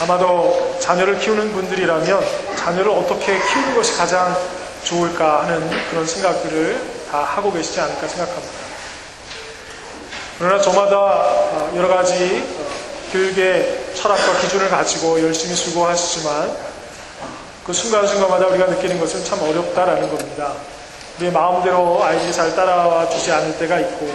아마도 자녀를 키우는 분들이라면 자녀를 어떻게 키우는 것이 가장 좋을까 하는 그런 생각들을 다 하고 계시지 않을까 생각합니다. 그러나 저마다 여러 가지 교육의 철학과 기준을 가지고 열심히 수고하시지만 그 순간순간마다 우리가 느끼는 것은 참 어렵다라는 겁니다. 우리의 마음대로 아이들이 잘 따라와 주지 않을 때가 있고,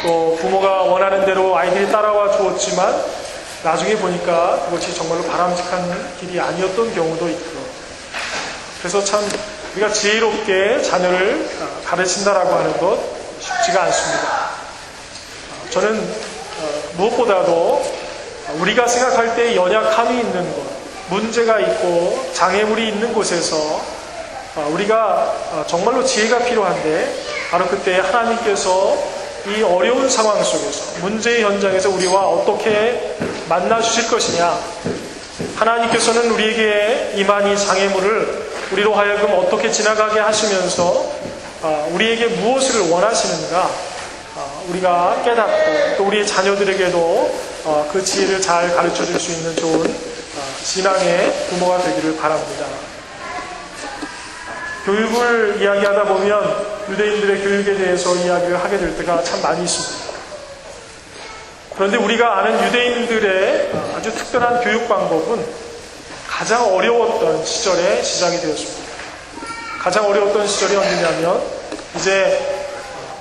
또 부모가 원하는 대로 아이들이 따라와 주었지만 나중에 보니까 그것이 정말로 바람직한 길이 아니었던 경우도 있고, 그래서 참 우리가 지혜롭게 자녀를 가르친다라고 하는 것 쉽지가 않습니다. 저는 무엇보다도 우리가 생각할 때 연약함이 있는 곳, 문제가 있고 장애물이 있는 곳에서 우리가 정말로 지혜가 필요한데, 바로 그때 하나님께서 이 어려운 상황 속에서, 문제의 현장에서 우리와 어떻게 만나 주실 것이냐, 하나님께서는 우리에게 임한 이 장애물을 우리로 하여금 어떻게 지나가게 하시면서 우리에게 무엇을 원하시는가 우리가 깨닫고, 또 우리 자녀들에게도 그 지혜를 잘 가르쳐 줄 수 있는 좋은 신앙의 부모가 되기를 바랍니다. 교육을 이야기하다 보면 유대인들의 교육에 대해서 이야기를 하게 될 때가 참 많이 있습니다. 그런데 우리가 아는 유대인들의 아주 특별한 교육 방법은 가장 어려웠던 시절에 시작이 되었습니다. 가장 어려웠던 시절이 언제냐면, 이제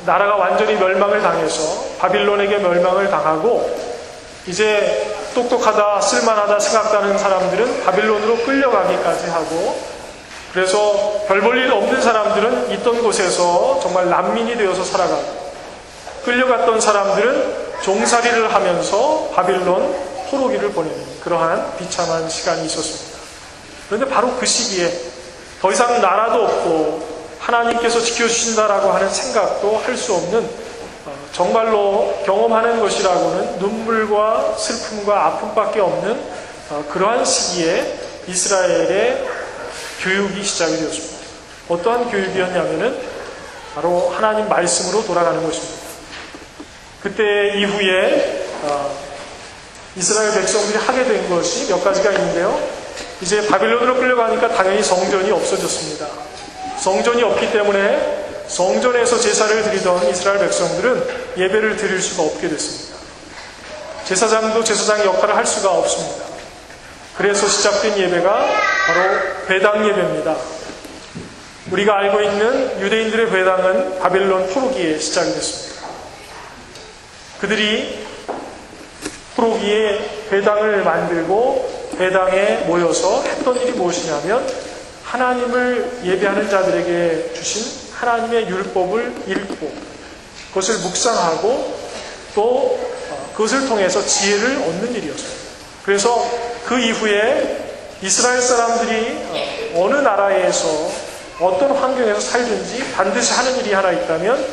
나라가 완전히 멸망을 당해서 바빌론에게 멸망을 당하고, 이제 똑똑하다, 쓸만하다 생각하는 사람들은 바빌론으로 끌려가기까지 하고, 그래서 별 볼 일 없는 사람들은 있던 곳에서 정말 난민이 되어서 살아가고, 끌려갔던 사람들은 종살이를 하면서 바빌론 포로기를 보내는 그러한 비참한 시간이 있었습니다. 그런데 바로 그 시기에 더 이상 나라도 없고 하나님께서 지켜주신다라고 하는 생각도 할 수 없는, 정말로 경험하는 것이라고는 눈물과 슬픔과 아픔밖에 없는 그러한 시기에 이스라엘의 교육이 시작이 되었습니다. 어떠한 교육이었냐면은 바로 하나님 말씀으로 돌아가는 것입니다. 그때 이후에 이스라엘 백성들이 하게 된 것이 몇 가지가 있는데요. 이제 바빌론으로 끌려가니까 당연히 성전이 없어졌습니다. 성전이 없기 때문에 성전에서 제사를 드리던 이스라엘 백성들은 예배를 드릴 수가 없게 됐습니다. 제사장도 제사장의 역할을 할 수가 없습니다. 그래서 시작된 예배가 바로 회당 예배입니다. 우리가 알고 있는 유대인들의 회당은 바빌론 포로기에 시작이 됐습니다. 그들이 포로기에 회당을 만들고 회당에 모여서 했던 일이 무엇이냐면, 하나님을 예배하는 자들에게 주신 하나님의 율법을 읽고 그것을 묵상하고 또 그것을 통해서 지혜를 얻는 일이었습니다. 그래서 그 이후에 이스라엘 사람들이 어느 나라에서 어떤 환경에서 살든지 반드시 하는 일이 하나 있다면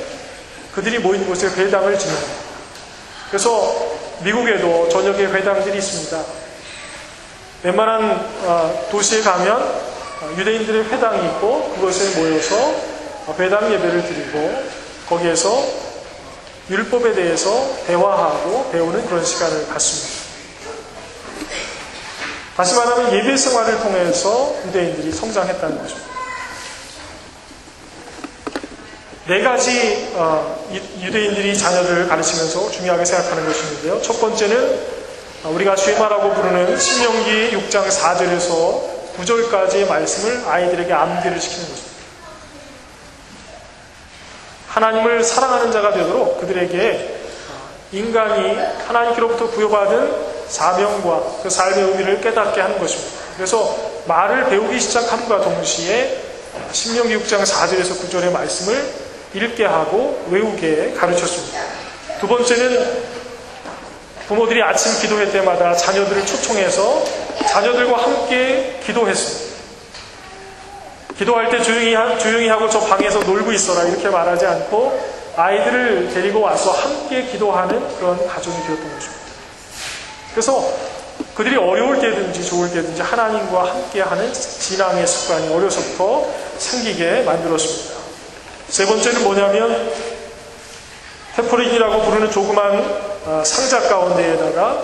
그들이 모인 곳에 회당을 짓는 겁니다. 그래서 미국에도 저녁에 회당들이 있습니다. 웬만한 도시에 가면 유대인들의 회당이 있고 그것에 모여서 회당 예배를 드리고 거기에서 율법에 대해서 대화하고 배우는 그런 시간을 갖습니다. 다시 말하면 예배 생활을 통해서 유대인들이 성장했다는 것입니다. 네 가지 유대인들이 자녀들을 가르치면서 중요하게 생각하는 것이 있는데요. 첫 번째는 우리가 쉐마라고 부르는 신명기 6장 4절에서 9절까지의 말씀을 아이들에게 암기를 시키는 것입니다. 하나님을 사랑하는 자가 되도록 그들에게 인간이 하나님께로부터 부여받은 사명과 그 삶의 의미를 깨닫게 하는 것입니다. 그래서 말을 배우기 시작함과 동시에 신명기 6장 4절에서 9절의 말씀을 읽게 하고 외우게 가르쳤습니다. 두 번째는 부모들이 아침 기도회 때마다 자녀들을 초청해서 자녀들과 함께 기도했습니다. 기도할 때 조용히 하고 저 방에서 놀고 있어라 이렇게 말하지 않고 아이들을 데리고 와서 함께 기도하는 그런 가정이 되었던 것입니다. 그래서 그들이 어려울 때든지 좋을 때든지 하나님과 함께하는 신앙의 습관이 어려서부터 생기게 만들었습니다. 세 번째는 뭐냐면 테포린이라고 부르는 조그만 상자 가운데에다가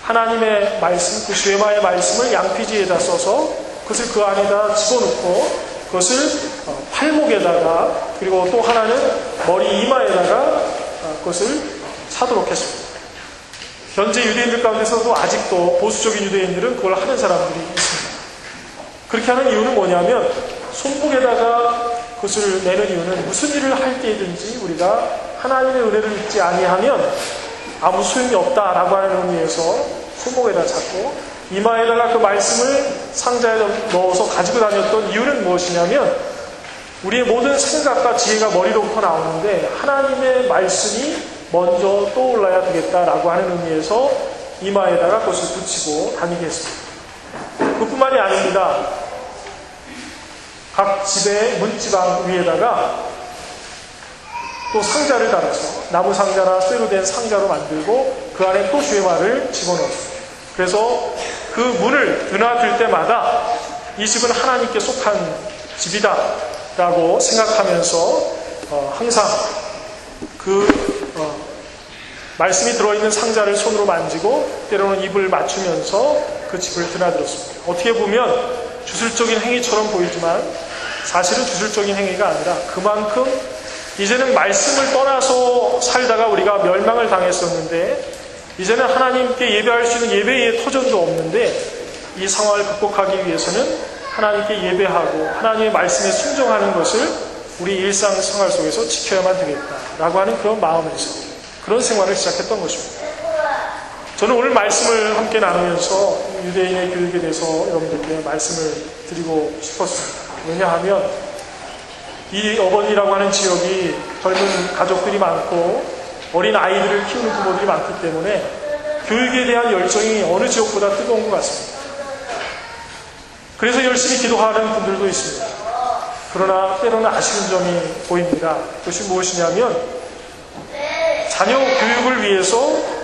하나님의 말씀, 그 쉐마의 말씀을 양피지에다 써서 그것을 그 안에다 집어넣고 그것을 팔목에다가 그리고 또 하나는 머리 이마에다가 그것을 사도록 했습니다. 현재 유대인들 가운데서도 아직도 보수적인 유대인들은 그걸 하는 사람들이 있습니다. 그렇게 하는 이유는 뭐냐면 손목에다가 그것을 내는 이유는 무슨 일을 할 때든지 우리가 하나님의 은혜를 믿지 아니하면 아무 소용이 없다라고 하는 의미에서 손목에다 잡고 이마에다가 그 말씀을 상자에 넣어서 가지고 다녔던 이유는 무엇이냐면 우리의 모든 생각과 지혜가 머리로부터 나오는데 하나님의 말씀이 먼저 떠올라야 되겠다라고 하는 의미에서 이마에다가 그것을 붙이고 다니게 했습니다. 그뿐만이 아닙니다. 각 집의 문지방 위에다가 또 상자를 달아서 나무 상자나 쇠로 된 상자로 만들고 그 안에 또 쉐마를 집어넣었습니다. 그래서 그 문을 드나들 때마다 이 집은 하나님께 속한 집이다 라고 생각하면서 항상 그 말씀이 들어있는 상자를 손으로 만지고 때로는 입을 맞추면서 그 집을 드나들었습니다. 어떻게 보면 주술적인 행위처럼 보이지만 사실은 주술적인 행위가 아니라 그만큼 이제는 말씀을 떠나서 살다가 우리가 멸망을 당했었는데 이제는 하나님께 예배할 수 있는 예배의 터전도 없는데 이 상황을 극복하기 위해서는 하나님께 예배하고 하나님의 말씀에 순종하는 것을 우리 일상생활 속에서 지켜야만 되겠다라고 하는 그런 마음에서 그런 생활을 시작했던 것입니다. 저는 오늘 말씀을 함께 나누면서 유대인의 교육에 대해서 여러분들께 말씀을 드리고 싶었습니다. 왜냐하면 이 어번이라고 하는 지역이 젊은 가족들이 많고 어린 아이들을 키우는 부모들이 많기 때문에 교육에 대한 열정이 어느 지역보다 뜨거운 것 같습니다. 그래서 열심히 기도하는 분들도 있습니다. 그러나 때로는 아쉬운 점이 보입니다. 그것이 무엇이냐면 자녀 교육을 위해서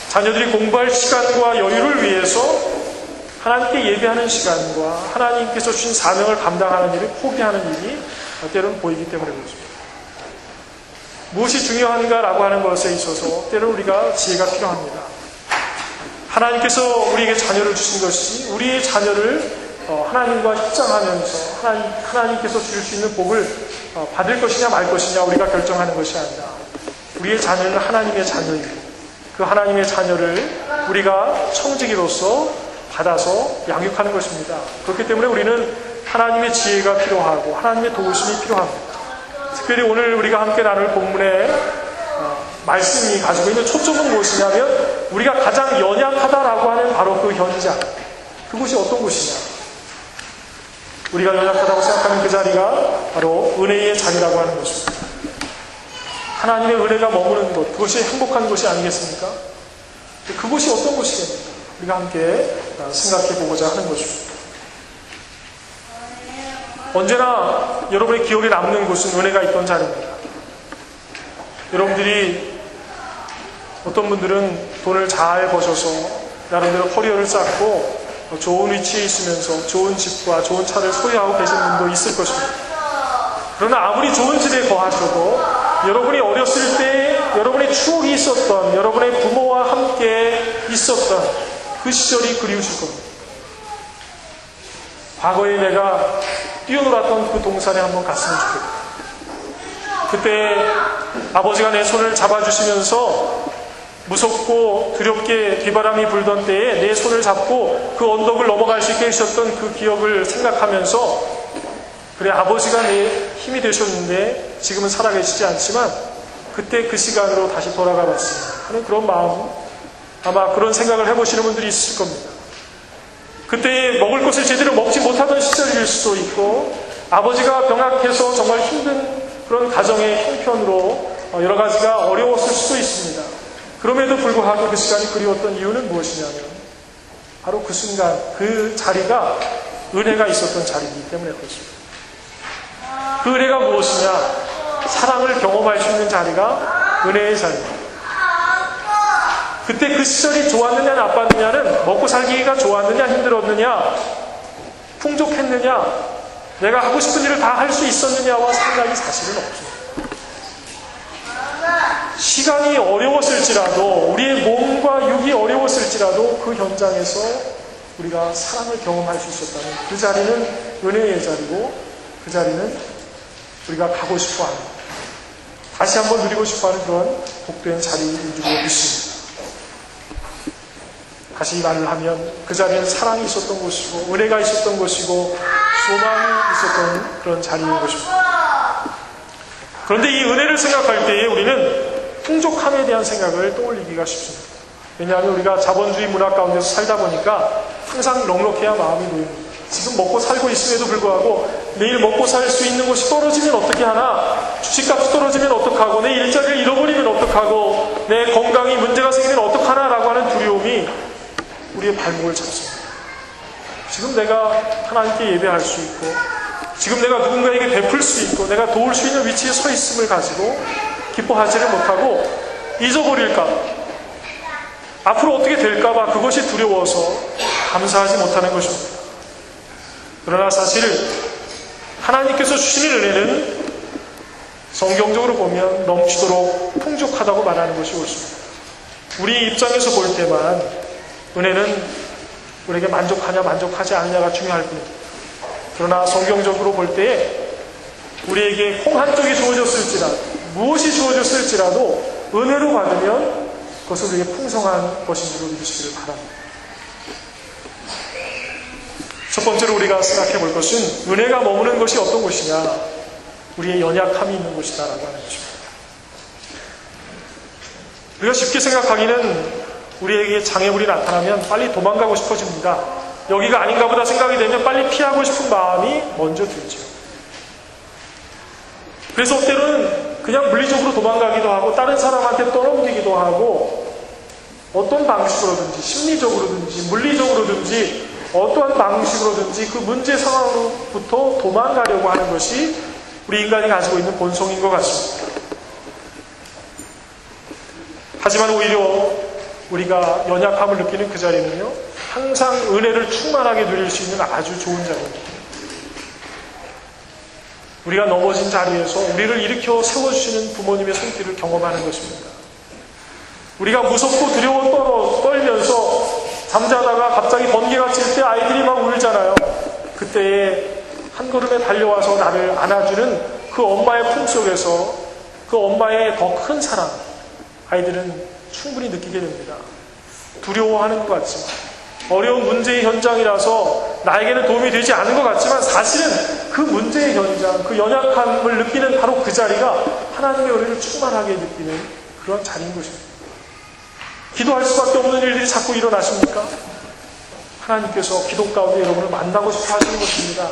자녀들이 공부할 시간과 여유를 위해서 하나님께 예배하는 시간과 하나님께서 주신 사명을 감당하는 일을 포기하는 일이 때로는 보이기 때문에 그렇습니다. 무엇이 중요한가라고 하는 것에 있어서 때로는 우리가 지혜가 필요합니다. 하나님께서 우리에게 자녀를 주신 것이 우리의 자녀를 하나님과 협상하면서 하나님께서 주실 수 있는 복을 받을 것이냐 말 것이냐 우리가 결정하는 것이 아니라 우리의 자녀는 하나님의 자녀이고 그 하나님의 자녀를 우리가 청지기로서 받아서 양육하는 것입니다. 그렇기 때문에 우리는 하나님의 지혜가 필요하고 하나님의 도우심이 필요합니다. 특별히 오늘 우리가 함께 나눌 본문의 말씀이 가지고 있는 초점은 무엇이냐면 우리가 가장 연약하다라고 하는 바로 그 현장, 그곳이 어떤 곳이냐, 우리가 연약하다고 생각하는 그 자리가 바로 은혜의 자리라고 하는 것입니다. 하나님의 은혜가 머무는 곳, 그것이 행복한 곳이 아니겠습니까? 그곳이 어떤 곳이겠습니까? 우리가 함께 생각해 보고자 하는 것입니다. 언제나 여러분의 기억에 남는 곳은 은혜가 있던 자리입니다. 여러분들이 어떤 분들은 돈을 잘 버셔서 나름대로 커리어를 쌓고 좋은 위치에 있으면서 좋은 집과 좋은 차를 소유하고 계신 분도 있을 것입니다. 그러나 아무리 좋은 집에 거하셔도 여러분이 어렸을 때 여러분의 추억이 있었던 여러분의 부모와 함께 있었던 그 시절이 그리우실 겁니다. 과거에 내가 뛰어놀았던 그 동산에 한번 갔으면 좋겠다. 그때 아버지가 내 손을 잡아주시면서 무섭고 두렵게 뒷바람이 불던 때에 내 손을 잡고 그 언덕을 넘어갈 수 있게 해주셨던 그 기억을 생각하면서 그래 아버지가 내 힘이 되셨는데 지금은 살아계시지 않지만 그때 그 시간으로 다시 돌아가 봤습니다 하는 그런 마음, 아마 그런 생각을 해보시는 분들이 있을 겁니다. 그때 먹을 것을 제대로 먹지 못하던 시절일 수도 있고 아버지가 병약해서 정말 힘든 그런 가정의 형편으로 여러 가지가 어려웠을 수도 있습니다. 그럼에도 불구하고 그 시간이 그리웠던 이유는 무엇이냐면 바로 그 순간 그 자리가 은혜가 있었던 자리이기 때문에 그렇습니다. 그 은혜가 무엇이냐? 사랑을 경험할 수 있는 자리가 은혜의 자리입니다. 그때 그 시절이 좋았느냐 나빴느냐는 먹고 살기가 좋았느냐 힘들었느냐 풍족했느냐 내가 하고 싶은 일을 다 할 수 있었느냐와 상관이 사실은 없습니다. 시간이 어려웠을지라도, 우리의 몸과 육이 어려웠을지라도 그 현장에서 우리가 사랑을 경험할 수 있었다는 그 자리는 은혜의 자리고, 그 자리는 우리가 가고 싶어하는, 다시 한번 누리고 싶어하는 그런 복된 자리인 줄로 믿습니다. 다시 말을 하면 그 자리는 사랑이 있었던 곳이고, 은혜가 있었던 곳이고, 소망이 있었던 그런 자리인 것입니다. 그런데 이 은혜를 생각할 때에 우리는 풍족함에 대한 생각을 떠올리기가 쉽습니다. 왜냐하면 우리가 자본주의 문화 가운데서 살다 보니까 항상 넉넉해야 마음이 놓입니다. 지금 먹고 살고 있음에도 불구하고 내일 먹고 살 수 있는 곳이 떨어지면 어떻게 하나, 주식값이 떨어지면 어떡하고, 내 일자리를 잃어버리면 어떡하고, 내 건강이 문제가 생기면 어떡하나라고 하는 두려움이 우리의 발목을 잡습니다. 지금 내가 하나님께 예배할 수 있고, 지금 내가 누군가에게 베풀 수 있고, 내가 도울 수 있는 위치에 서 있음을 가지고 기뻐하지를 못하고 잊어버릴까, 앞으로 어떻게 될까봐 그것이 두려워서 감사하지 못하는 것입니다. 그러나 사실 하나님께서 주시는 은혜는 성경적으로 보면 넘치도록 풍족하다고 말하는 것이 옳습니다. 우리 입장에서 볼 때만 은혜는 우리에게 만족하냐 만족하지 않느냐가 중요할 뿐입니다. 그러나 성경적으로 볼 때에 우리에게 콩 한 쪽이 주어졌을지라도, 무엇이 주어졌을지라도 은혜로 받으면 그것은 우리에게 풍성한 것인 줄로 믿으시기를 바랍니다. 첫 번째로 우리가 생각해 볼 것은 은혜가 머무는 것이 어떤 곳이냐, 우리의 연약함이 있는 곳이다라고 하는 것입니다. 우리가 쉽게 생각하기는 우리에게 장애물이 나타나면 빨리 도망가고 싶어집니다. 여기가 아닌가 보다 생각이 되면 빨리 피하고 싶은 마음이 먼저 들죠. 그래서 때로는 그냥 물리적으로 도망가기도 하고 다른 사람한테 떠넘기기도 하고, 어떤 방식으로든지 심리적으로든지 물리적으로든지 어떠한 방식으로든지 그 문제 상황으로부터 도망가려고 하는 것이 우리 인간이 가지고 있는 본성인 것 같습니다. 하지만 오히려 우리가 연약함을 느끼는 그 자리는요, 항상 은혜를 충만하게 누릴 수 있는 아주 좋은 자리입니다. 우리가 넘어진 자리에서 우리를 일으켜 세워주시는 부모님의 손길을 경험하는 것입니다. 우리가 무섭고 두려워 떨면서 잠자다가 갑자기 번개가 칠 때 아이들이 막 울잖아요. 그때에 한 걸음에 달려와서 나를 안아주는 그 엄마의 품속에서 그 엄마의 더 큰 사랑, 아이들은 충분히 느끼게 됩니다. 두려워하는 것 같지만, 어려운 문제의 현장이라서 나에게는 도움이 되지 않은 것 같지만, 사실은 그 문제의 현장, 그 연약함을 느끼는 바로 그 자리가 하나님의 은혜를 충만하게 느끼는 그런 자리인 것입니다. 기도할 수밖에 없는 일들이 자꾸 일어나십니까? 하나님께서 기도 가운데 여러분을 만나고 싶어 하시는 것입니다.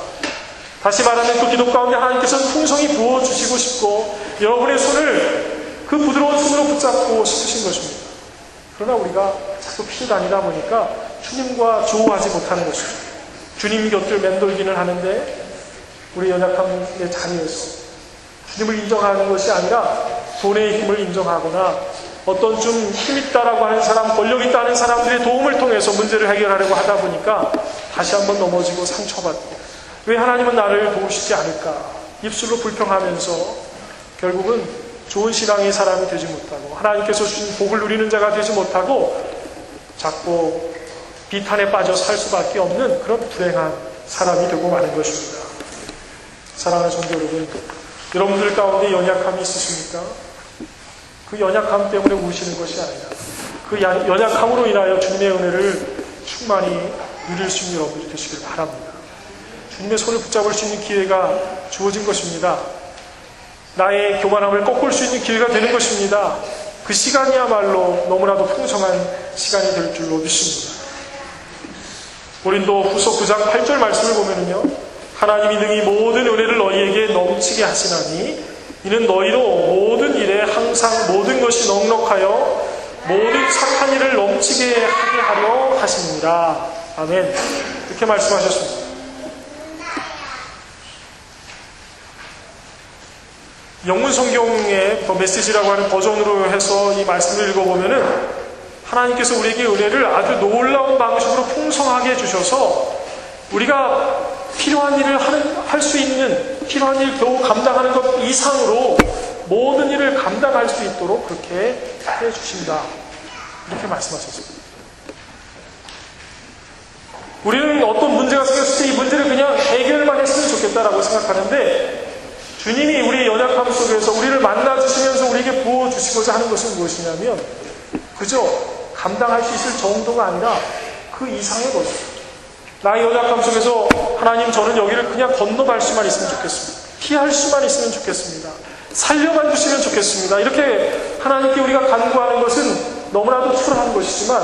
다시 말하면 그 기도 가운데 하나님께서는 풍성히 부어주시고 싶고, 여러분의 손을 그 부드러운 손으로 붙잡고 싶으신 것입니다. 그러나 우리가 자꾸 피해 다니다 보니까 주님과 조우하지 못하는 것이죠. 주님 곁을 맴돌기는 하는데 우리 연약함의 자리에서 주님을 인정하는 것이 아니라 돈의 힘을 인정하거나 어떤 좀 힘있다라고 하는 사람, 권력있다 하는 사람들의 도움을 통해서 문제를 해결하려고 하다 보니까 다시 한번 넘어지고 상처받고, 왜 하나님은 나를 도우시지 않을까, 입술로 불평하면서 결국은 좋은 신앙의 사람이 되지 못하고 하나님께서 주신 복을 누리는 자가 되지 못하고 자꾸 비탄에 빠져 살 수밖에 없는 그런 불행한 사람이 되고 마는 것입니다. 사랑하는 성도 여러분, 여러분들 가운데 연약함이 있으십니까? 그 연약함 때문에 우시는 것이 아니라 그 연약함으로 인하여 주님의 은혜를 충만히 누릴 수 있는 여러분들이 되시길 바랍니다. 주님의 손을 붙잡을 수 있는 기회가 주어진 것입니다. 나의 교만함을 꺾을 수 있는 기회가 되는 것입니다. 그 시간이야말로 너무나도 풍성한 시간이 될 줄로 믿습니다. 고린도 후서 9장 8절 말씀을 보면은요, 하나님이 능히 모든 은혜를 너희에게 넘치게 하시나니 이는 너희로 모든 일에 항상 모든 것이 넉넉하여 모든 착한 일을 넘치게 하게 하려 하십니다. 아멘. 이렇게 말씀하셨습니다. 영문 성경의 메시지라고 하는 버전으로 해서 이 말씀을 읽어보면은 하나님께서 우리에게 은혜를 아주 놀라운 방식으로 풍성하게 해주셔서 우리가 필요한 일을 할 수 있는, 필요한 일 겨우 감당하는 것 이상으로 모든 일을 감당할 수 있도록 그렇게 해주신다. 이렇게 말씀하셨습니다. 우리는 어떤 문제가 생겼을 때 이 문제를 그냥 해결만 했으면 좋겠다라고 생각하는데, 주님이 우리의 연약함 속에서 우리를 만나주시면서 우리에게 부어주시고자 하는 것은 무엇이냐면, 그저 감당할 수 있을 정도가 아니라 그 이상의 것입니다. 나의 연약함 속에서 하나님, 저는 여기를 그냥 건너갈 수만 있으면 좋겠습니다. 피할 수만 있으면 좋겠습니다. 살려만 주시면 좋겠습니다. 이렇게 하나님께 우리가 간구하는 것은 너무나도 초라한 것이지만,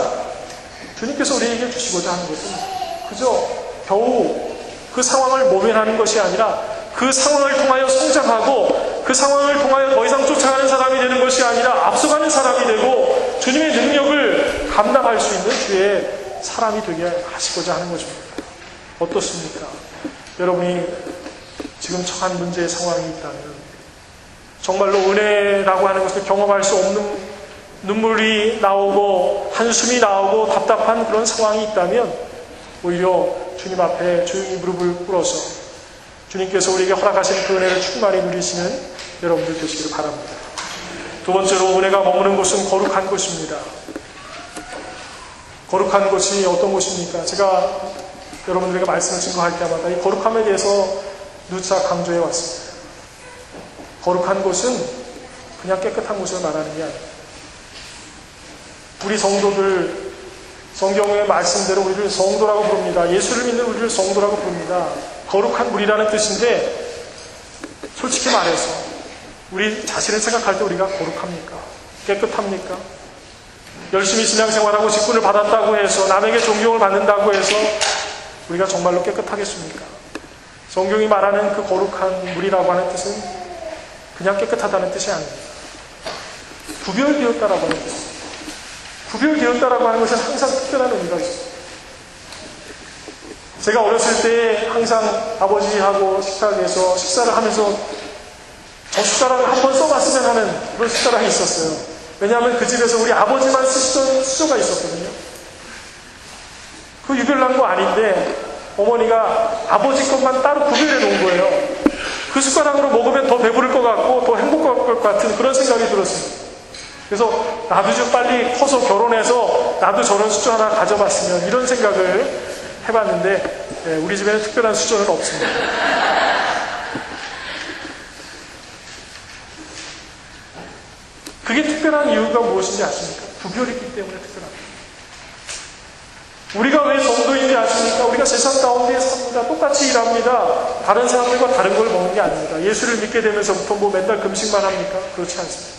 주님께서 우리에게 주시고자 하는 것은 그저 겨우 그 상황을 모면하는 것이 아니라, 그 상황을 통하여 성장하고 그 상황을 통하여 더 이상 쫓아가는 사람이 되는 것이 아니라 앞서가는 사람이 되고 주님의 능력을 감당할 수 있는 주의 사람이 되게 하시고자 하는 것입니다. 어떻습니까? 여러분이 지금 처한 문제의 상황이 있다면, 정말로 은혜라고 하는 것을 경험할 수 없는 눈물이 나오고 한숨이 나오고 답답한 그런 상황이 있다면, 오히려 주님 앞에 조용히 무릎을 꿇어서 주님께서 우리에게 허락하신 그 은혜를 충만히 누리시는 여러분들 되시기를 바랍니다. 두 번째로, 은혜가 머무는 곳은 거룩한 곳입니다. 거룩한 곳이 어떤 곳입니까? 제가 여러분들에게 말씀을 증거할 때마다 이 거룩함에 대해서 누차 강조해 왔습니다. 거룩한 곳은 그냥 깨끗한 곳을 말하는 게 아닙니다. 우리 성도들, 성경의 말씀대로 우리를 성도라고 부릅니다. 예수를 믿는 우리를 성도라고 부릅니다. 거룩한 물이라는 뜻인데, 솔직히 말해서 우리 자신을 생각할 때 우리가 거룩합니까? 깨끗합니까? 열심히 신앙생활하고 직분을 받았다고 해서, 남에게 존경을 받는다고 해서 우리가 정말로 깨끗하겠습니까? 성경이 말하는 그 거룩한 물이라고 하는 뜻은 그냥 깨끗하다는 뜻이 아닙니다. 구별되었다라고 하는 뜻입니다. 구별되었다라고 하는 것은 항상 특별한 의미가 있습니다. 제가 어렸을 때 항상 아버지하고 식탁에서 식사를 하면서 저 숟가락을 한번 써봤으면 하는 그런 숟가락이 있었어요. 왜냐하면 그 집에서 우리 아버지만 쓰시던 수저가 있었거든요. 그 유별난 거 아닌데 어머니가 아버지 것만 따로 구별해 놓은 거예요. 그 숟가락으로 먹으면 더 배부를 것 같고 더 행복할 것 같은 그런 생각이 들었습니다. 그래서 나도 좀 빨리 커서 결혼해서 나도 저런 수저 하나 가져봤으면, 이런 생각을 해봤는데, 우리 집에는 특별한 수저는 없습니다. 그게 특별한 이유가 무엇인지 아십니까? 구별이기 때문에 특별합니다. 우리가 왜 성도인지 아십니까? 우리가 세상 가운데 삽니다. 똑같이 일합니다. 다른 사람들과 다른 걸 먹는 게 아닙니다. 예수를 믿게 되면서부터 뭐 맨날 금식만 합니까? 그렇지 않습니다.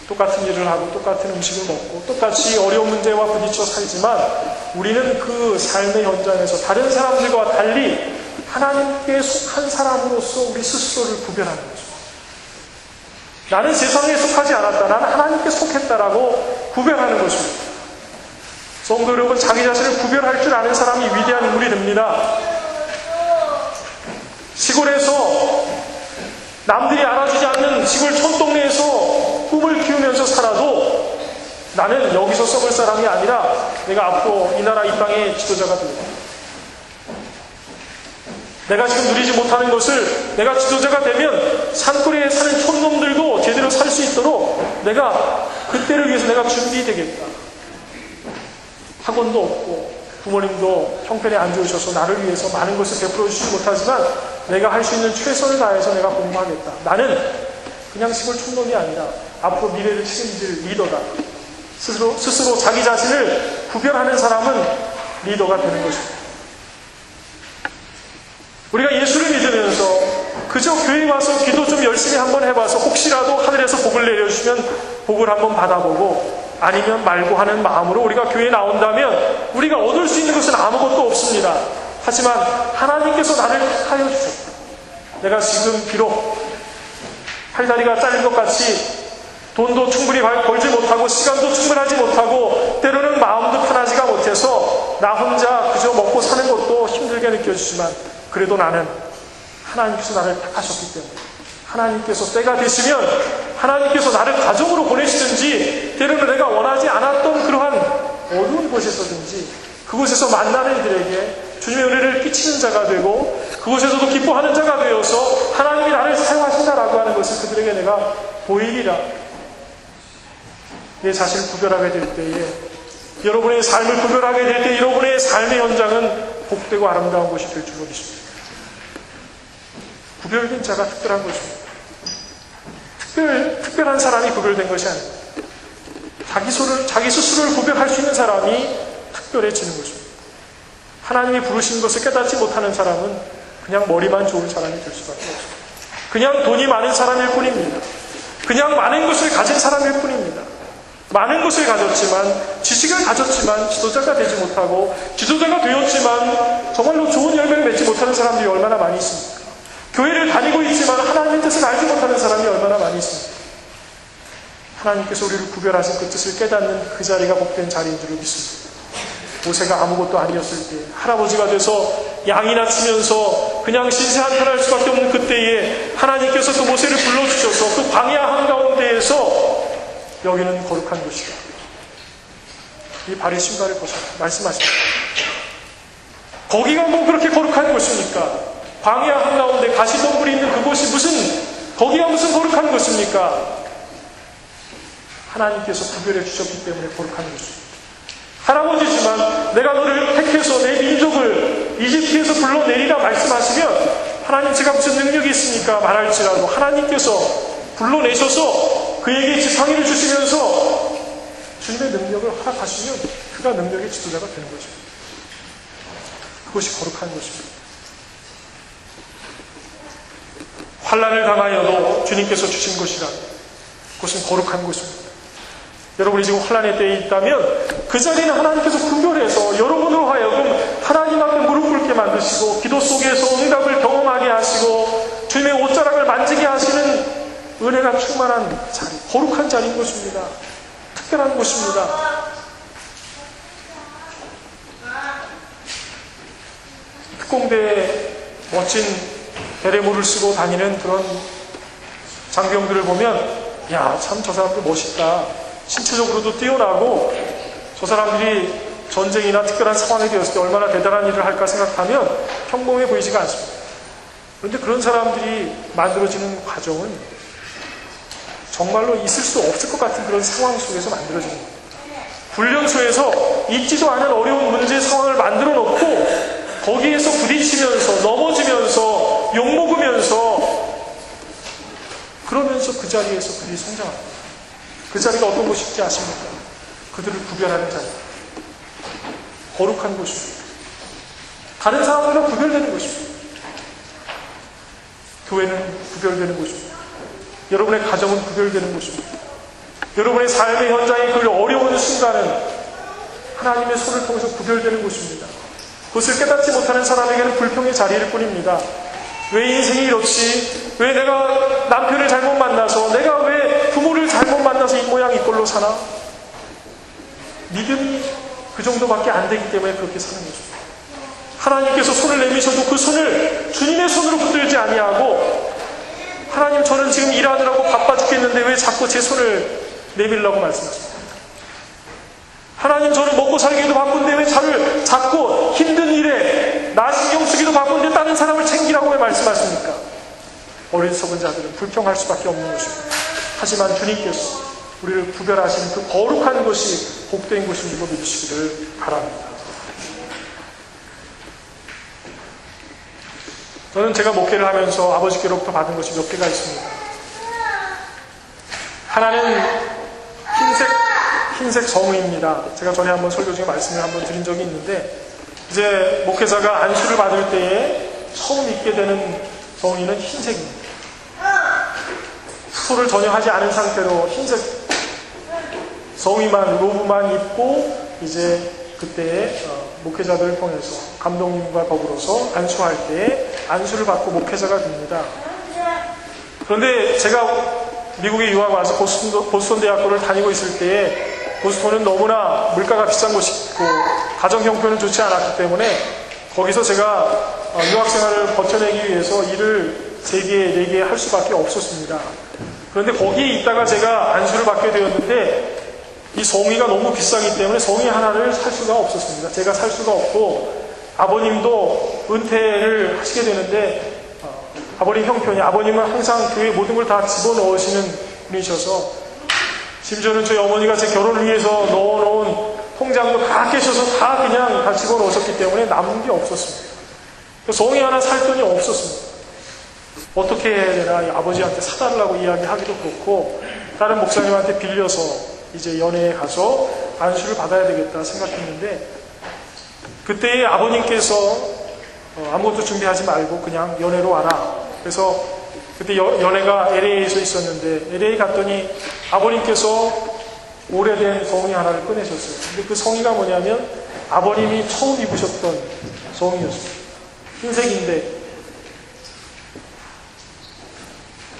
똑같은 일을 하고 똑같은 음식을 먹고 똑같이 어려운 문제와 부딪혀 살지만, 우리는 그 삶의 현장에서 다른 사람들과 달리 하나님께 속한 사람으로서 우리 스스로를 구별하는 거죠. 나는 세상에 속하지 않았다, 나는 하나님께 속했다라고 구별하는 것입니다. 성도 여러분, 자기 자신을 구별할 줄 아는 사람이 위대한 인물이 됩니다. 시골에서 남들이 알아주지 않는 시골 촌동네에서 꿈을 키우면서 살아도 나는 여기서 썩을 사람이 아니라 내가 앞으로 이 나라 이 땅의 지도자가 됩니다. 내가 지금 누리지 못하는 것을 내가 지도자가 되면 산골에 사는 촌놈들도 제대로 살 수 있도록 내가 그때를 위해서 내가 준비되겠다. 학원도 없고 부모님도 형편에 안 좋으셔서 나를 위해서 많은 것을 베풀어 주시지 못하지만 내가 할 수 있는 최선을 다해서 내가 공부하겠다. 나는 그냥 시골 촌놈이 아니라 앞으로 미래를 책임질 리더다. 스스로 자기 자신을 구별하는 사람은 리더가 되는 것입니다. 우리가 예수를 믿으면서 그저 교회 와서 기도 좀 열심히 한번 해봐서 혹시라도 하늘에서 복을 내려주시면 복을 한번 받아보고 아니면 말고 하는 마음으로 우리가 교회에 나온다면 우리가 얻을 수 있는 것은 아무것도 없습니다. 하지만 하나님께서 나를 택하여 주셨다. 내가 지금 비록 팔다리가 잘린 것 같이 돈도 충분히 벌지 못하고 시간도 충분하지 못하고 때로는 마음도 편하지가 못해서 나 혼자 그저 먹고 사는 것도 힘들게 느껴지지만, 그래도 나는 하나님께서 나를 택하셨기 때문에, 하나님께서 때가 되시면 하나님께서 나를 가정으로 보내시든지 때로는 내가 원하지 않았던 그러한 어두운 곳에서든지 그곳에서 만나는 이들에게 주님의 은혜를 끼치는 자가 되고 그곳에서도 기뻐하는 자가 되어서 하나님이 나를 사용하신다라고 하는 것을 그들에게 내가 보이리라. 내 자신을 구별하게 될 때에, 여러분의 삶을 구별하게 될 때 여러분의 삶의 현장은 복되고 아름다운 것이 될 줄로 믿습니다. 구별된 자가 특별한 것입니다. 특별한 사람이 구별된 것이 아닙니다. 자기 스스로를 구별할 수 있는 사람이 특별해지는 것입니다. 하나님이 부르신 것을 깨닫지 못하는 사람은 그냥 머리만 좋은 사람이 될 수밖에 없습니다. 그냥 돈이 많은 사람일 뿐입니다. 그냥 많은 것을 가진 사람일 뿐입니다. 많은 것을 가졌지만, 지식을 가졌지만 지도자가 되지 못하고, 지도자가 되었지만 정말로 좋은 열매를 맺지 못하는 사람들이 얼마나 많이 있습니까? 교회를 다니고 있지만 하나님의 뜻을 알지 못하는 사람이 얼마나 많이 있습니까? 하나님께서 우리를 구별하신 그 뜻을 깨닫는 그 자리가 복된 자리인 줄로 믿습니다. 모세가 아무것도 아니었을 때, 할아버지가 돼서 양이나 치면서 그냥 신세 한탄할 수밖에 없는 그때에 하나님께서 그 모세를 불러주셔서 그 광야 한가운데에서 여기는 거룩한 곳이다, 이 발의 신발을 벗어라 말씀하십니다. 거기가 뭐 그렇게 거룩한 곳입니까? 광야 한가운데 가시덤불이 있는 그곳이 거기가 무슨 거룩한 곳입니까? 하나님께서 구별해 주셨기 때문에 거룩한 곳입니다. 할아버지지만 내가 너를 택해서 내 민족을 이집트에서 불러내리라 말씀하시면, 하나님 제가 무슨 능력이 있습니까? 말할지라도 하나님께서 불러내셔서 그에게 지팡이를 주시면서 주님의 능력을 허락하시면 그가 능력의 지도자가 되는 것입니다. 그것이 거룩한 것입니다. 환난을 당하여도 주님께서 주신 것이라, 그것은 거룩한 것입니다. 여러분이 지금 환난의 때에 있다면 그 자리는 하나님께서 구별해서 여러분으로 하여금 하나님 앞에 무릎 꿇게 만드시고, 기도 속에서 응답을 경험하게 하시고, 주님의 옷자락을 만지게 하시는 은혜가 충만한 자리, 거룩한 자리인 것입니다. 특별한 곳입니다. 특공대에 멋진 베레모를 쓰고 다니는 그런 장병들을 보면, 야, 참 저 사람들 멋있다, 신체적으로도 뛰어나고 저 사람들이 전쟁이나 특별한 상황이 되었을 때 얼마나 대단한 일을 할까 생각하면 평범해 보이지가 않습니다. 그런데 그런 사람들이 만들어지는 과정은 정말로 있을 수 없을 것 같은 그런 상황 속에서 만들어지는 겁니다. 훈련소에서 있지도 않은 어려운 문제 상황을 만들어 놓고 거기에서 부딪히면서 넘어지면서 욕먹으면서 그러면서 그 자리에서 그들이 성장합니다. 그 자리가 어떤 곳인지 아십니까? 그들을 구별하는 자리, 거룩한 곳입니다. 다른 사람들과 구별되는 곳입니다. 교회는 구별되는 곳입니다. 여러분의 가정은 구별되는 곳입니다. 여러분의 삶의 현장의 그 어려운 순간은 하나님의 손을 통해서 구별되는 곳입니다. 그것을 깨닫지 못하는 사람에게는 불평의 자리일 뿐입니다. 왜 인생이 이렇지? 왜 내가 남편을 잘못 만나서, 내가 왜 부모를 잘못 만나서 이 모양 이 꼴로 사나? 믿음이 그 정도밖에 안 되기 때문에 그렇게 사는 것입니다. 하나님께서 손을 내미셔도 그 손을 주님의 손으로 붙들지 아니하고, 하나님 저는 지금 일하느라고 바빠 죽겠는데 왜 자꾸 제 손을 내밀라고 말씀하십니까? 하나님 저는 먹고 살기도 바쁜데 왜 저를 자꾸 힘든 일에 나 신경 쓰기도 바쁜데 다른 사람을 챙기라고 왜 말씀하십니까? 어리석은 자들은 불평할 수밖에 없는 것입니다. 하지만 주님께서 우리를 구별하시는 그 거룩한 것이 복된 것인 줄 믿으시기를 바랍니다. 저는 제가 목회를 하면서 아버지께로부터 받은 것이 몇 개가 있습니다. 하나는 흰색 성의입니다. 제가 전에 한번 설교 중에 말씀을 한번 드린 적이 있는데, 이제 목회자가 안수를 받을 때에 처음 입게 되는 성의는 흰색입니다. 수소를 전혀 하지 않은 상태로 흰색 성의만, 로브만 입고 이제 그때에 목회자들을 통해서 감독님과 더불어서 안수할 때에 안수를 받고 목회자가 됩니다. 그런데 제가 미국에 유학 와서 보스턴 대학교를 다니고 있을 때에, 보스턴은 너무나 물가가 비싼 곳이고 가정 형편은 좋지 않았기 때문에 거기서 제가 유학생활을 버텨내기 위해서 일을 3개, 4개 할 수밖에 없었습니다. 그런데 거기에 있다가 제가 안수를 받게 되었는데, 이 성의가 너무 비싸기 때문에 성의 하나를 살 수가 없었습니다. 제가 살 수가 없고, 아버님도 은퇴를 하시게 되는데 아버님 형편이, 아버님은 항상 교회 모든 걸 다 집어넣으시는 분이셔서 심지어는 저희 어머니가 제 결혼을 위해서 넣어놓은 통장도 다 깨셔서 다 그냥 다 집어넣으셨기 때문에 남는 게 없었습니다. 송이 하나 살 돈이 없었습니다. 어떻게 해야 되나 이 아버지한테 사달라고 이야기하기도 그렇고 다른 목사님한테 빌려서 이제 연회에 가서 안수를 받아야 되겠다 생각했는데 그때 아버님께서 아무것도 준비하지 말고 그냥 연회로 와라. 그래서 그때 연회가 LA에서 있었는데 LA 갔더니 아버님께서 오래된 성의 하나를 꺼내셨어요. 근데 그 성의가 뭐냐면 아버님이 처음 입으셨던 성의였어요. 흰색인데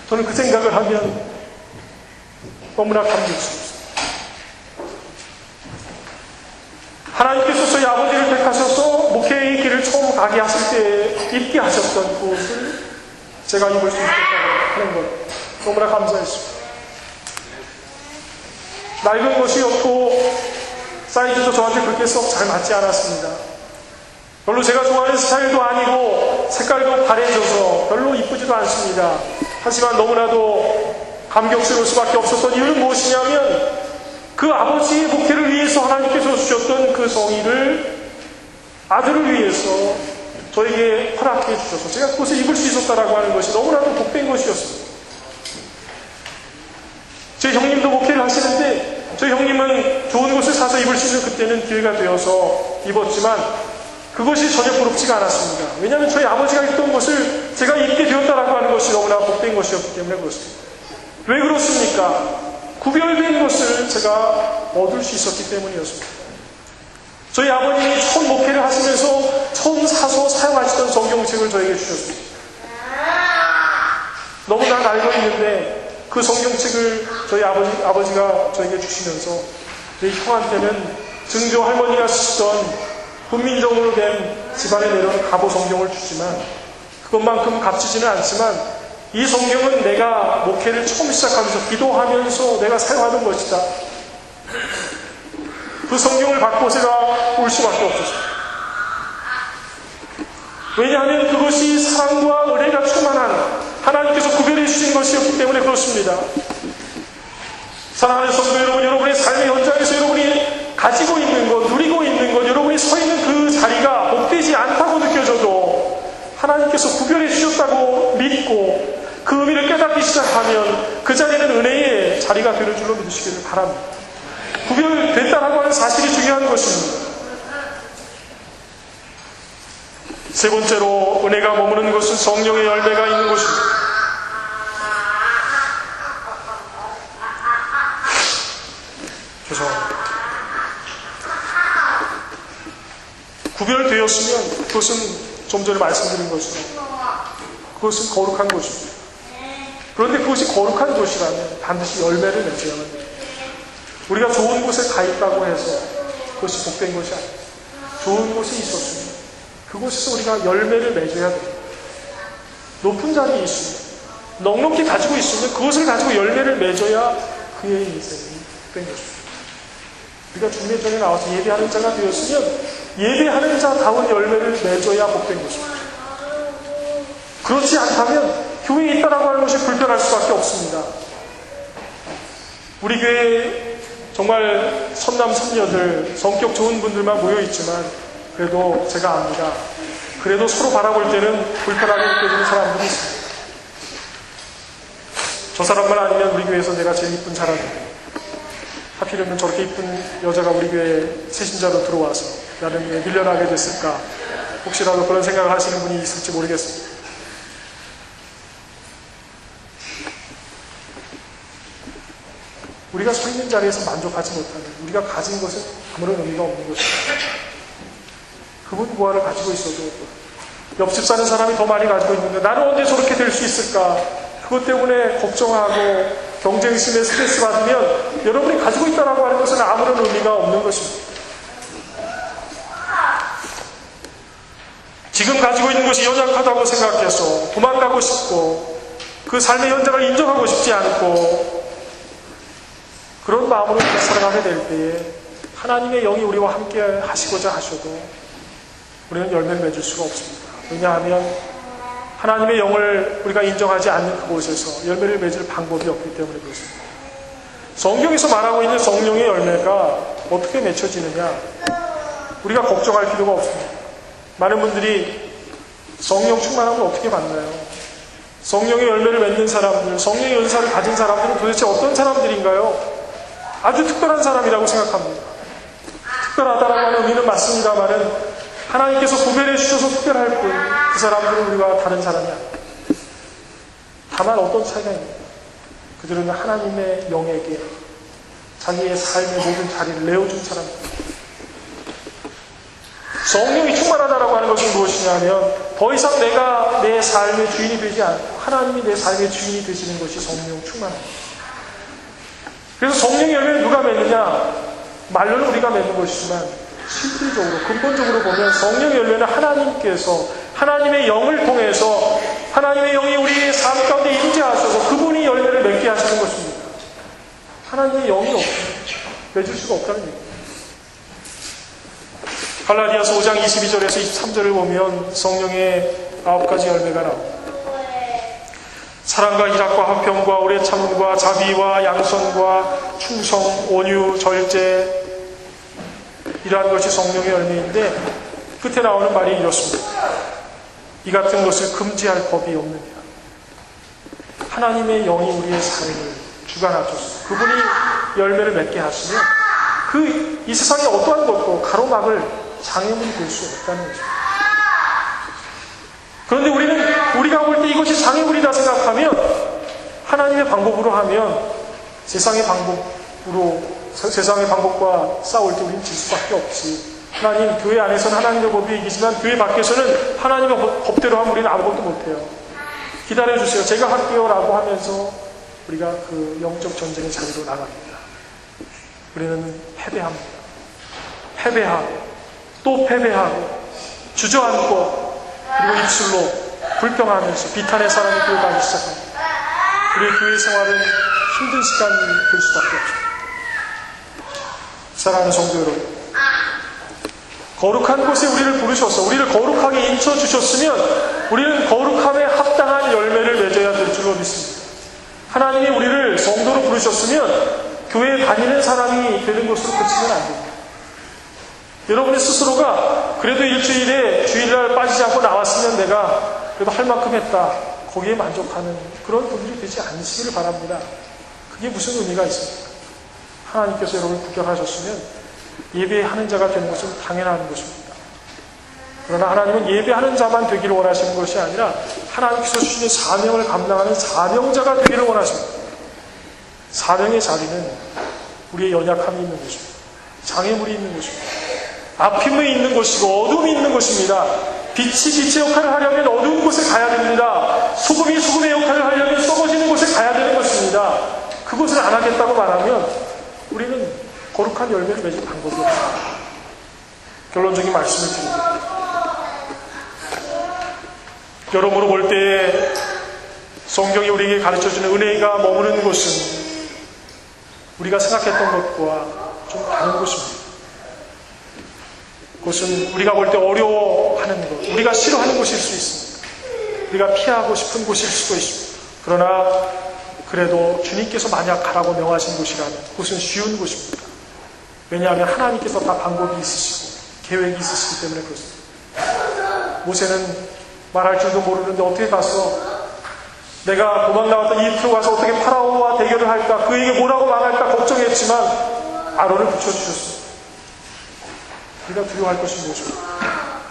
저는 그 생각을 하면 너무나 감격스럽습니다. 하나님께서 저희 아버지를 택하셔서 목회의 길을 처음 가게 하실 때 입게 하셨던 그 옷을 제가 입을 수 있었다고 하는 것 너무나 감사했습니다. 낡은 것이었고 사이즈도 저한테 그렇게 썩 잘 맞지 않았습니다. 별로 제가 좋아하는 스타일도 아니고 색깔도 바래져서 별로 이쁘지도 않습니다. 하지만 너무나도 감격스러울 수밖에 없었던 이유는 무엇이냐면 그 아버지의 목회를 위해서 하나님께서 주셨던 그 성의를 아들을 위해서 저에게 허락해 주셔서 제가 그것을 입을 수 있었다라고 하는 것이 너무나도 복된 것이었습니다. 제 형님도 목회를 하시는데 저희 형님은 좋은 것을 사서 입을 수 있는 그때는 기회가 되어서 입었지만 그것이 전혀 부럽지가 않았습니다. 왜냐하면 저희 아버지가 입던 것을 제가 입게 되었다라고 하는 것이 너무나 복된 것이었기 때문에 그렇습니다. 왜 그렇습니까? 구별된 것을 제가 얻을 수 있었기 때문이었습니다. 저희 아버님이 처음 목회를 하시면서 처음 사서 사용하시던 성경책을 저에게 주셨습니다. 너무나 낡아 있는데 그 성경책을 저희 아버지가 저에게 주시면서 저희 형한테는 증조 할머니가 쓰시던 훈민정음으로 된 집안에 내려온 가보 성경을 주지만 그것만큼 값지지는 않지만 이 성경은 내가 목회를 처음 시작하면서 기도하면서 내가 사용하는 것이다. 그 성경을 받고 제가 울 수밖에 없었습니다. 왜냐하면 그것이 사랑과 은혜가 충만한 하나님께서 구별해 주신 것이었기 때문에 그렇습니다. 사랑하는 성도 여러분, 여러분의 삶의 현장에서 여러분이 가지고 있는 것, 누리고 있는 것, 여러분이 서 있는 그 자리가 복되지 않다고 느껴져도 하나님께서 구별해 주셨다고 믿고 그 의미를 깨닫기 시작하면 그 자리는 은혜의 자리가 되는 줄로 믿으시기를 바랍니다. 구별됐다라고 하는 사실이 중요한 것입니다. 세 번째로 은혜가 머무는 것은 성령의 열매가 있는 것입니다. 죄송합니다. 구별되었으면 그것은 좀 전에 말씀드린 것처럼 그것은 거룩한 것입니다. 그런데 그것이 거룩한 것이라면 반드시 열매를 맺어야만 됩니다. 우리가 좋은 곳에 가 있다고 해서 그것이 복된 것이 아닙니다. 좋은 곳에 있었으면 그곳에서 우리가 열매를 맺어야 됩니다. 높은 자리에 있으면 넉넉히 가지고 있으면 그것을 가지고 열매를 맺어야 그의 인생이 복된 것입니다. 우리가 주님의 전에 나와서 예배하는 자가 되었으면 예배하는 자다운 열매를 맺어야 복된 것입니다. 그렇지 않다면 교회에 있다라고 하는 것이 불편할 수밖에 없습니다. 우리 교회에 정말 선남 선녀들, 성격 좋은 분들만 모여있지만 그래도 제가 압니다. 그래도 서로 바라볼 때는 불편하게 느껴지는 사람들이 있습니다. 저 사람만 아니면 우리 교회에서 내가 제일 이쁜 사람인데 하필이면 저렇게 이쁜 여자가 우리 교회에 새신자로 들어와서 나는 왜 밀려나게 됐을까? 혹시라도 그런 생각을 하시는 분이 있을지 모르겠습니다. 우리가 서 있는 자리에서 만족하지 못하는 우리가 가진 것은 아무런 의미가 없는 것입니다. 그분 무엇을 가지고 있어도 옆집 사는 사람이 더 많이 가지고 있는데 나는 언제 저렇게 될 수 있을까? 그것 때문에 걱정하고 경쟁심에 스트레스 받으면 여러분이 가지고 있다라고 하는 것은 아무런 의미가 없는 것입니다. 지금 가지고 있는 것이 연약하다고 생각해서 도망가고 싶고 그 삶의 현장을 인정하고 싶지 않고 그런 마음으로 살아가게 될 때에 하나님의 영이 우리와 함께 하시고자 하셔도 우리는 열매를 맺을 수가 없습니다. 왜냐하면 하나님의 영을 우리가 인정하지 않는 그곳에서 열매를 맺을 방법이 없기 때문에 그렇습니다. 성경에서 말하고 있는 성령의 열매가 어떻게 맺혀지느냐, 우리가 걱정할 필요가 없습니다. 많은 분들이 성령 충만함을 어떻게 만나요? 성령의 열매를 맺는 사람들, 성령의 연사를 가진 사람들은 도대체 어떤 사람들인가요? 아주 특별한 사람이라고 생각합니다. 특별하다라고 하는 의미는 맞습니다만은 하나님께서 구별해 주셔서 특별할 뿐 그 사람들은 우리가 다른 사람이 아닙니다. 다만 어떤 차이가 있습니까? 그들은 하나님의 영에게 자기의 삶의 모든 자리를 내어준 사람입니다. 성령이 충만하다라고 하는 것은 무엇이냐면 더 이상 내가 내 삶의 주인이 되지 않고 하나님이 내 삶의 주인이 되시는 것이 성령 충만합니다. 그래서 성령의 열매를 누가 맺느냐? 말로는 우리가 맺는 것이지만 실질적으로 근본적으로 보면 성령의 열매는 하나님께서 하나님의 영을 통해서 하나님의 영이 우리의 삶 가운데 임재하셔서 그분이 열매를 맺게 하시는 것입니다. 하나님의 영이 없으면 맺을 수가 없다는 얘기입니다. 갈라디아서 5장 22절에서 23절을 보면 성령의 9가지 열매가 나옵니다. 사랑과 희락과 화평과 오래 참음과 자비와 양선과 충성, 온유, 절제, 이러한 것이 성령의 열매인데 끝에 나오는 말이 이렇습니다. 이 같은 것을 금지할 법이 없느니라. 하나님의 영이 우리의 삶을 주관하셔서 그분이 열매를 맺게 하시면 이 세상에 어떠한 것도 가로막을 장애물이 될 수 없다는 것입니다. 그런데 우리가 볼 때 이것이 장애물이다 생각하면 하나님의 방법으로 하면 세상의 방법과 싸울 때 우리는 질 수밖에 없지. 하나님, 교회 안에서는 하나님의 법이 이기지만 교회 밖에서는 하나님의 법대로 하면 우리는 아무것도 못해요. 기다려주세요. 제가 할게요. 라고 하면서 우리가 그 영적 전쟁의 자리로 나갑니다. 우리는 패배합니다. 패배하고 또 패배하고 주저앉고 그리고 입술로 불평하면서 비탄의 사람이 되어가기 시작합니다. 우리의 교회 생활은 힘든 시간이 될 수밖에 없습니다. 사랑하는 성도 여러분, 거룩한 곳에 우리를 부르셔서 우리를 거룩하게 인쳐주셨으면 우리는 거룩함에 합당한 열매를 맺어야 될 줄로 믿습니다. 하나님이 우리를 성도로 부르셨으면 교회에 다니는 사람이 되는 것으로 그치면 안 됩니다. 여러분의 스스로가 그래도 일주일에 주일날 빠지지 않고 나왔으면 내가 그래도 할 만큼 했다, 거기에 만족하는 그런 분들이 되지 않으시기를 바랍니다. 그게 무슨 의미가 있습니까? 하나님께서 여러분을 부결하셨으면 예배하는 자가 되는 것은 당연한 것입니다. 그러나 하나님은 예배하는 자만 되기를 원하시는 것이 아니라 하나님께서 주시는 사명을 감당하는 사명자가 되기를 원하십니다. 사명의 자리는 우리의 연약함이 있는 것입니다. 장애물이 있는 것입니다. 아픔이 있는 것이고 어둠이 있는 것입니다. 빛이 빛의 역할을 하려면 어두운 곳에 가야 됩니다. 소금이 소금의 역할을 하려면 썩어지는 곳에 가야 되는 것입니다. 그것을 안 하겠다고 말하면 우리는 거룩한 열매를 맺을 방법이 없습니다. 결론적인 말씀을 드립니다. 여러모로 볼 때에 성경이 우리에게 가르쳐주는 은혜가 머무르는 곳은 우리가 생각했던 것과 좀 다른 곳입니다. 그것은 우리가 볼 때 어려워하는 것, 우리가 싫어하는 곳일 수 있습니다. 우리가 피하고 싶은 곳일 수도 있습니다. 그러나 그래도 주님께서 만약 가라고 명하신 곳이라면 그것은 쉬운 곳입니다. 왜냐하면 하나님께서 다 방법이 있으시고 계획이 있으시기 때문에 그렇습니다. 모세는 말할 줄도 모르는데 어떻게 가서 내가 도망 나왔던 이집트로 가서 어떻게 파라오와 대결을 할까, 그에게 뭐라고 말할까 걱정했지만 아론을 붙여주셨습니다. 우리가 두려워할 것이 무엇입니까?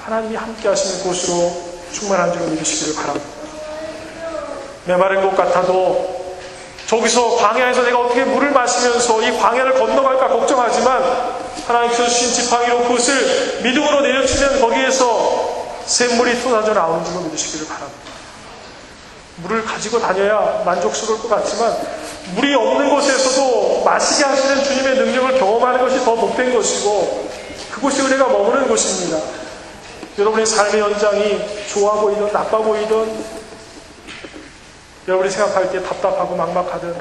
하나님이 함께 하시는 곳으로 충만한 줄을 믿으시기를 바랍니다. 메마른 것 같아도 저기서 광야에서 내가 어떻게 물을 마시면서 이 광야를 건너갈까 걱정하지만 하나님께서 주신 지팡이로 그것을 믿음으로 내려치면 거기에서 샘물이 쏟아져 나오는 줄로 믿으시기를 바랍니다. 물을 가지고 다녀야 만족스러울 것 같지만 물이 없는 곳에서도 마시게 하시는 주님의 능력을 경험하는 것이 더 복된 것이고 그곳이 은혜가 머무는 곳입니다. 여러분의 삶의 연장이 좋아 보이든 나빠 보이든 여러분이 생각할 때 답답하고 막막하든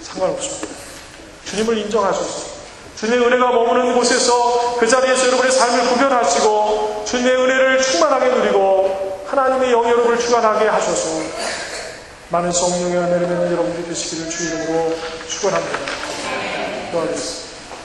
상관없습니다. 주님을 인정하셔서 주님의 은혜가 머무는 곳에서 그 자리에서 여러분의 삶을 구별하시고 주님의 은혜를 충만하게 누리고 하나님의 영이 여러분을 주관하게 하셔서 많은 성령의 은혜를 받는 여러분들이 되시기를 주 이름으로 축원합니다. 기도하겠습니다.